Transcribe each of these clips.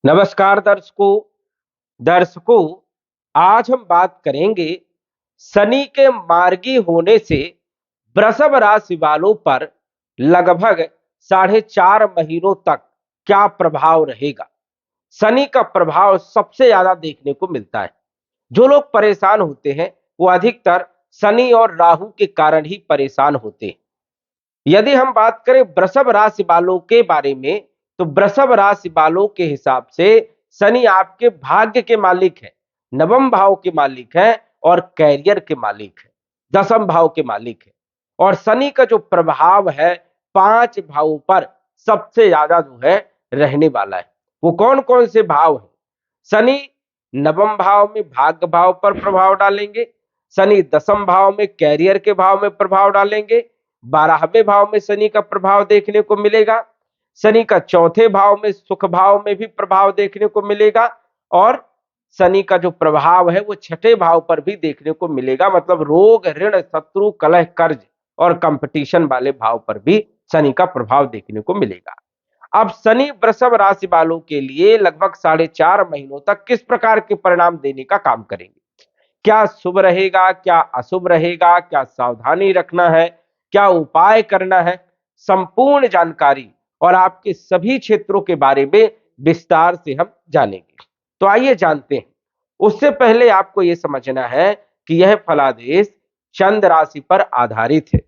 नमस्कार दर्शकों, आज हम बात करेंगे शनि के मार्गी होने से वृषभ राशि वालों पर लगभग 4.5 महीनों तक क्या प्रभाव रहेगा। शनि का प्रभाव सबसे ज्यादा देखने को मिलता है। जो लोग परेशान होते हैं वो अधिकतर शनि और राहु के कारण ही परेशान होते हैं। यदि हम बात करें वृषभ राशि वालों के बारे में, तो वृषभ राशि वालों के हिसाब से शनि आपके भाग्य के मालिक है, नवम भाव के मालिक है और कैरियर के मालिक है, दसम भाव के मालिक है। और शनि का जो प्रभाव है 5 भावों पर सबसे ज्यादा जो है रहने वाला है। वो कौन कौन से भाव है? शनि नवम भाव में भाग्य भाव पर प्रभाव डालेंगे, शनि दसम भाव में कैरियर के भाव में प्रभाव डालेंगे, 12वें भाव में शनि का प्रभाव देखने को मिलेगा, शनि का चौथे भाव में सुख भाव में भी प्रभाव देखने को मिलेगा और शनि का जो प्रभाव है वो छठे भाव पर भी देखने को मिलेगा। मतलब रोग, ऋण, शत्रु, कलह, कर्ज और कंपटीशन वाले भाव पर भी शनि का प्रभाव देखने को मिलेगा। अब शनि वृषभ राशि वालों के लिए लगभग 4.5 महीनों तक किस प्रकार के परिणाम देने का काम करेंगे? क्या शुभ रहेगा, क्या अशुभ रहेगा, क्या सावधानी रखना है, क्या उपाय करना है, संपूर्ण जानकारी और आपके सभी क्षेत्रों के बारे में विस्तार से हम जानेंगे। तो आइए जानते हैं। उससे पहले आपको यह समझना है कि यह फलादेश चंद्र राशि पर आधारित है।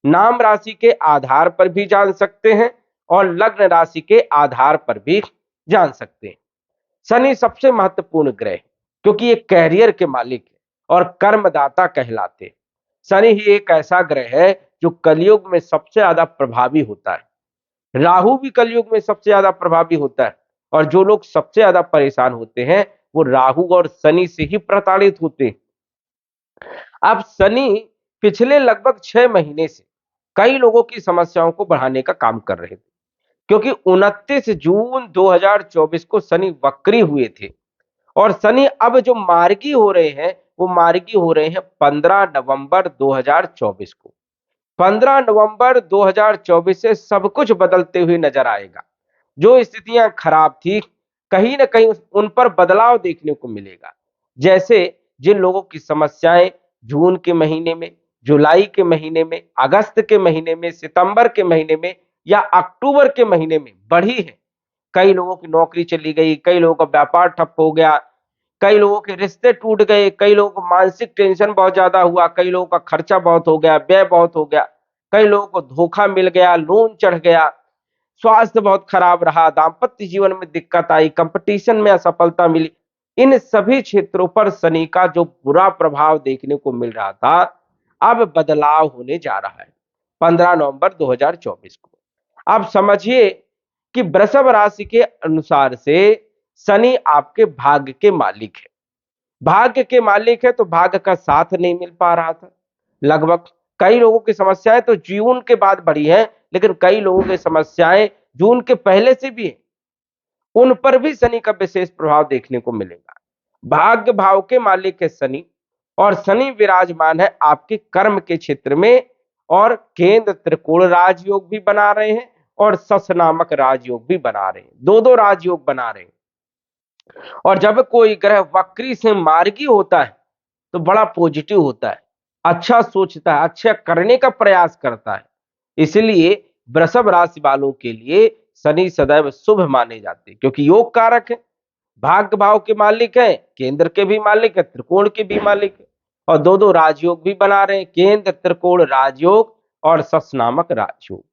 नाम राशि के आधार पर भी जान सकते हैं और लग्न राशि के आधार पर भी जान सकते हैं। शनि सबसे महत्वपूर्ण ग्रह है क्योंकि ये कैरियर के मालिक है और कर्मदाता कहलाते हैं। शनि ही एक ऐसा ग्रह है जो कलयुग में सबसे ज्यादा प्रभावी होता है। राहु भी कलयुग में सबसे ज्यादा प्रभावी होता है और जो लोग सबसे ज्यादा परेशान होते हैं वो राहु और शनि से ही प्रताड़ित होते हैं। अब शनि पिछले लगभग 6 महीने से कई लोगों की समस्याओं को बढ़ाने का काम कर रहे थे क्योंकि 29 जून 2024 को शनि वक्री हुए थे और शनि अब जो मार्गी हो रहे हैं वो मार्गी हो रहे हैं 15 नवंबर 2024 को। 15 नवंबर 2024 से सब कुछ बदलते हुए नजर आएगा। जो स्थितियां खराब थी कहीं ना कहीं उन पर बदलाव देखने को मिलेगा। जैसे जिन लोगों की समस्याएं जून के महीने में, जुलाई के महीने में, अगस्त के महीने में, सितंबर के महीने में या अक्टूबर के महीने में बढ़ी है। कई लोगों की नौकरी चली गई, कई लोगों का व्यापार ठप हो गया, कई लोगों के रिश्ते टूट गए, कई लोगों को मानसिक टेंशन बहुत ज्यादा हुआ, कई लोगों का खर्चा बहुत हो गया, व्यय बहुत हो गया, कई लोगों को धोखा मिल गया, लोन चढ़ गया, स्वास्थ्य बहुत खराब रहा, दांपत्य जीवन में दिक्कत आई, कंपटीशन में असफलता मिली। इन सभी क्षेत्रों पर शनि का जो बुरा प्रभाव देखने को मिल रहा था अब बदलाव होने जा रहा है 15 नवंबर 2024 को। आप समझिए कि वृषभ राशि के अनुसार से शनि आपके भाग्य के मालिक है। भाग्य के मालिक है तो भाग्य का साथ नहीं मिल पा रहा था। लगभग कई लोगों की समस्याएं तो जून के बाद बढ़ी है, लेकिन कई लोगों की समस्याएं जून के पहले से भी है। उन पर भी शनि का विशेष प्रभाव देखने को मिलेगा। भाग्य भाव के मालिक है शनि और शनि विराजमान है आपके कर्म के क्षेत्र में और केंद्र त्रिकोण राजयोग भी बना रहे हैं और सस नामक राजयोग भी बना रहे हैं। दो दो राजयोग बना रहे हैं। और जब कोई ग्रह वक्री से मार्गी होता है तो बड़ा पॉजिटिव होता है, अच्छा सोचता है, अच्छा करने का प्रयास करता है। इसलिए वृषभ राशि वालों के लिए शनि सदैव शुभ माने जाते हैं क्योंकि योग कारक है, भाग्य भाव के मालिक है, केंद्र के भी मालिक है, त्रिकोण के भी मालिक है और दो दो राजयोग भी बना रहे हैं, केंद्र त्रिकोण राजयोग और सस नामक राजयोग।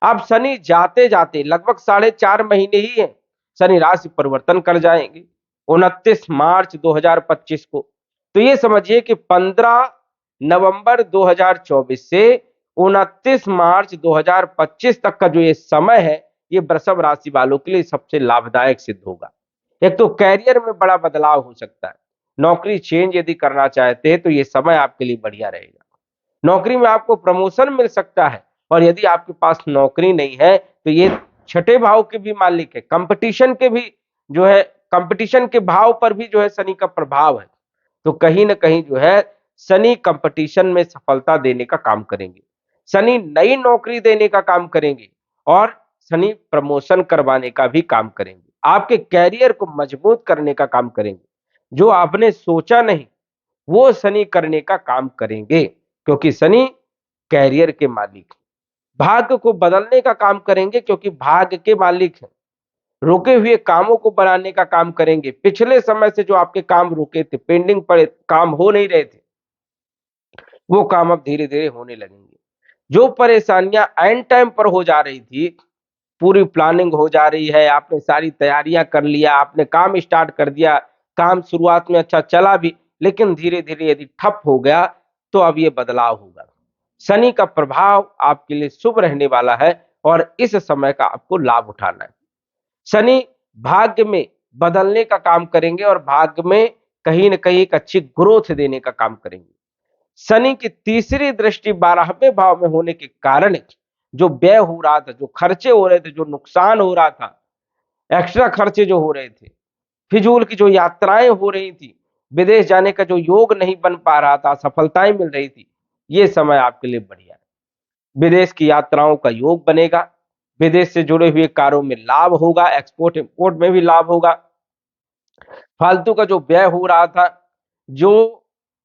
अब शनि जाते जाते लगभग 4.5 महीने ही है, शनि राशि परिवर्तन कर जाएंगे 29 मार्च 2025 को। तो ये समझिए कि 15 नवंबर 2024 से 29 मार्च 2025 तक का जो ये समय है ये वृषभ राशि वालों के लिए सबसे लाभदायक सिद्ध होगा। एक तो कैरियर में बड़ा बदलाव हो सकता है, नौकरी चेंज यदि करना चाहते हैं तो ये समय आपके लिए बढ़िया रहेगा। नौकरी में आपको प्रमोशन मिल सकता है और यदि आपके पास नौकरी नहीं है तो ये छठे भाव के भी मालिक है, कंपटीशन के भी जो है, कंपटीशन के भाव पर भी जो है शनि का प्रभाव है। तो कहीं ना कहीं जो है शनि कंपटीशन में सफलता देने का काम करेंगे, शनि नई नौकरी देने का काम करेंगे और शनि प्रमोशन करवाने का भी काम करेंगे। आपके कैरियर को मजबूत करने का काम करेंगे। जो आपने सोचा नहीं, वो शनि करने का काम करेंगे, क्योंकि शनि कैरियर के मालिक हैं। भाग्य को बदलने का काम करेंगे, क्योंकि भाग्य के मालिक हैं। रुके हुए कामों को बनाने का काम करेंगे। पिछले समय से जो आपके काम रुके थे, पेंडिंग पड़े काम हो नहीं रहे थे, वो काम अब धीरे धीरे होने लगेंगे। जो परेशानियां एंड टाइम पर हो जा रही थी, पूरी प्लानिंग हो जा रही है, आपने सारी तैयारियां कर लिया, आपने काम स्टार्ट कर दिया, काम शुरुआत में अच्छा चला भी, लेकिन धीरे धीरे यदि ठप हो गया, तो अब ये बदलाव होगा। शनि का प्रभाव आपके लिए शुभ रहने वाला है, और इस समय का आपको लाभ उठाना है। शनि भाग्य में बदलने का काम करेंगे, और भाग्य में कहीं ना कहीं एक अच्छी ग्रोथ देने का काम करेंगे। शनि की तीसरी दृष्टि 12वें भाव में होने के कारण जो व्यय हो रहा था, जो खर्चे हो रहे थे, जो नुकसान हो रहा था, एक्स्ट्रा खर्चे जो हो रहे थे, फिजूल की जो यात्राएं हो रही थी, विदेश जाने का जो योग नहीं बन पा रहा था, सफलताएं मिल रही थी, ये समय आपके लिए बढ़िया है। विदेश की यात्राओं का योग बनेगा, विदेश से जुड़े हुए कार्यों में लाभ होगा, एक्सपोर्ट इंपोर्ट में भी लाभ होगा। फालतू का जो व्यय हो रहा था, जो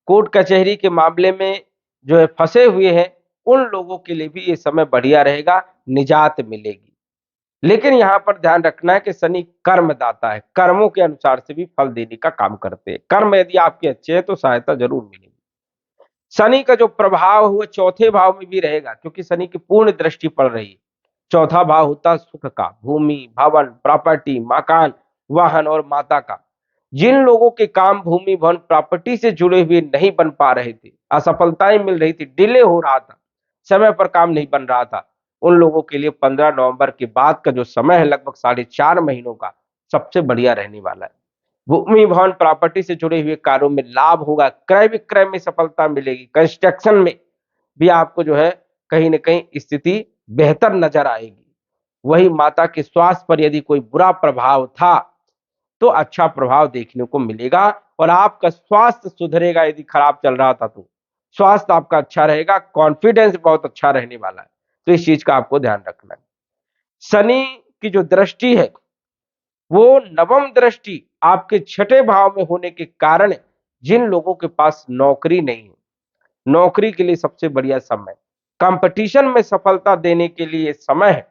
कोर्ट कचहरी के मामले में जो है फंसे हुए हैं, उन लोगों के लिए भी ये समय बढ़िया रहेगा, निजात मिलेगी। लेकिन यहां पर ध्यान रखना है कि शनि कर्मदाता है, कर्मों के अनुसार से भी फल देने का काम करते हैं। कर्म यदि आपके अच्छे हैं तो सहायता जरूर मिलेगी। शनि का जो प्रभाव है वो चौथे भाव में भी रहेगा, क्योंकि शनि की पूर्ण दृष्टि पड़ रही है। चौथा भाव होता है सुख का, भूमि, भवन, प्रॉपर्टी, मकान, वाहन और माता का। जिन लोगों के काम भूमि, भवन, प्रॉपर्टी से जुड़े हुए नहीं बन पा रहे थे, असफलताएं मिल रही थी, डिले हो रहा था, समय पर काम नहीं बन रहा था, उन लोगों के लिए 15 नवंबर के बाद का जो समय है, लगभग 4.5 महीनों का, सबसे बढ़िया रहने वाला है। भूमि, भवन, प्रॉपर्टी से जुड़े हुए कार्यों में लाभ होगा, क्रय विक्रय में सफलता मिलेगी, कंस्ट्रक्शन में भी आपको जो है कहीं ना कहीं स्थिति बेहतर नजर आएगी। वही माता के स्वास्थ्य पर यदि कोई बुरा प्रभाव था, तो अच्छा प्रभाव देखने को मिलेगा, और आपका स्वास्थ्य सुधरेगा। यदि खराब चल रहा था तो स्वास्थ्य आपका अच्छा रहेगा, कॉन्फिडेंस बहुत अच्छा रहने वाला है। तो इस चीज का आपको ध्यान रखना है। शनि की जो दृष्टि है, वो नवम दृष्टि आपके छठे भाव में होने के कारण जिन लोगों के पास नौकरी नहीं है, नौकरी के लिए सबसे बढ़िया समय, कंपटीशन में सफलता देने के लिए समय है।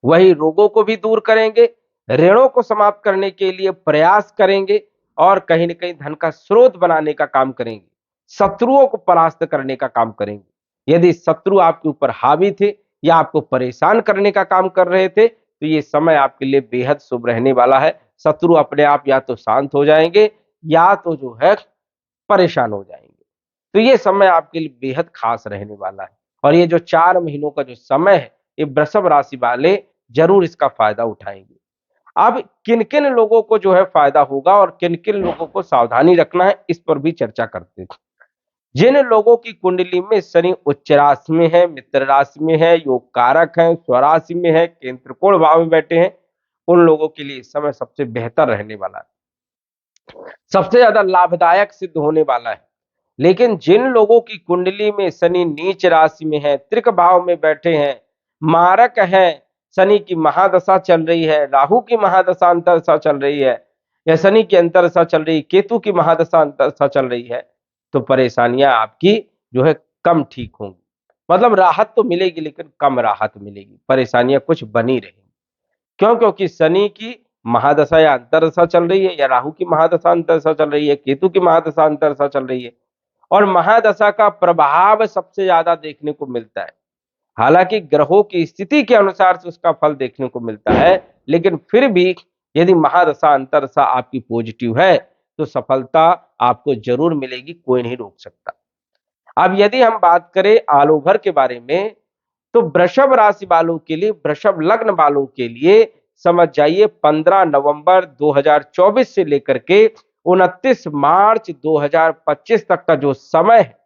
वही रोगों को भी दूर करेंगे, ऋणों को समाप्त करने के लिए प्रयास करेंगे, और कहीं ना कहीं धन का स्रोत बनाने का काम करेंगे, शत्रुओं को परास्त करने का काम करेंगे। यदि शत्रु आपके ऊपर हावी थे या आपको परेशान करने का काम कर रहे थे, तो ये समय आपके लिए बेहद शुभ रहने वाला है। शत्रु अपने आप या तो शांत हो जाएंगे, या तो जो है परेशान हो जाएंगे। तो ये समय आपके लिए बेहद खास रहने वाला है, और ये जो 4 महीनों का जो समय है, ये वृषभ राशि वाले जरूर इसका फायदा उठाएंगे। अब किन किन लोगों को जो है फायदा होगा और किन किन लोगों को सावधानी रखना है, इस पर भी चर्चा करते हैं। जिन लोगों की कुंडली में शनि उच्च राशि में है, मित्र राशि में है, योग कारक है, स्वराशि में है, केंद्र कोण भाव में बैठे हैं, उन लोगों के लिए इस समय सबसे बेहतर रहने वाला है, सबसे ज्यादा लाभदायक सिद्ध होने वाला है। लेकिन जिन लोगों की कुंडली में शनि नीच राशि में है, त्रिक भाव में बैठे हैं, मारक है, शनि की महादशा चल रही है, राहु की महादशा अंतरदशा चल रही है, या शनि की अंतरदशा चल रही है, केतु की महादशा अंतरदशा चल रही है, तो परेशानियां आपकी जो है कम ठीक होंगी। मतलब राहत तो मिलेगी, लेकिन कम राहत मिलेगी, परेशानियां कुछ बनी रहेंगी। क्यों? क्योंकि शनि की महादशा या अंतरदशा चल रही है, या राहु की महादशा अंतरदशा चल रही है, केतु की महादशा अंतरदशा चल रही है, और महादशा का प्रभाव सबसे ज्यादा देखने को मिलता है। हालांकि ग्रहों की स्थिति के अनुसार से उसका फल देखने को मिलता है, लेकिन फिर भी यदि महादशा अंतरदशा आपकी पॉजिटिव है, तो सफलता आपको जरूर मिलेगी, कोई नहीं रोक सकता। अब यदि हम बात करें ऑल ओवर के बारे में, तो वृषभ राशि वालों के लिए, वृषभ लग्न वालों के लिए समझ जाइए 15 नवंबर 2024 से लेकर के 29 मार्च 2025 तक का जो समय है,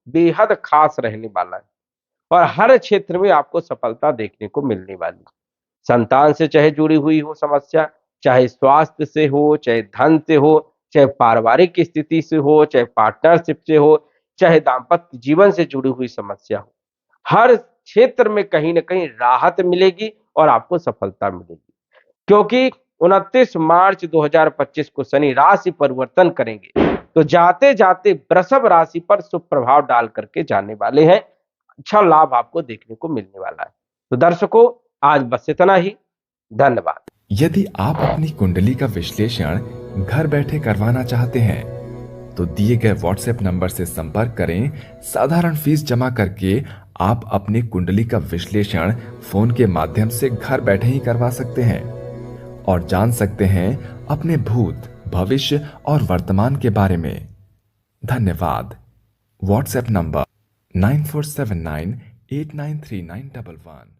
बेहद खास रहने वाला है, और हर क्षेत्र में आपको सफलता देखने को मिलने वाली। संतान से चाहे जुड़ी हुई हो समस्या, चाहे स्वास्थ्य से हो, चाहे धन से हो, चाहे पारिवारिक स्थिति से हो, चाहे पार्टनरशिप से हो, चाहे दाम्पत्य जीवन से जुड़ी हुई समस्या हो, हर क्षेत्र में कहीं ना कहीं राहत मिलेगी और आपको सफलता मिलेगी। क्योंकि 29 मार्च 2025 को शनि राशि परिवर्तन करेंगे, तो जाते जाते वृषभ राशि पर शुभ प्रभाव डाल करके जाने वाले हैं। अच्छा लाभ आपको देखने को मिलने वाला है। तो दर्शकों, आज बस इतना ही। धन्यवाद। यदि आप अपनी कुंडली का विश्लेषण घर बैठे करवाना चाहते हैं तो दिए गए व्हाट्सएप नंबर से संपर्क करें। साधारण फीस जमा करके आप अपनी कुंडली का विश्लेषण फोन के माध्यम से घर बैठे ही करवा सकते हैं और जान सकते हैं अपने भूत, भविष्य और वर्तमान के बारे में। धन्यवाद। WhatsApp number 9479893911।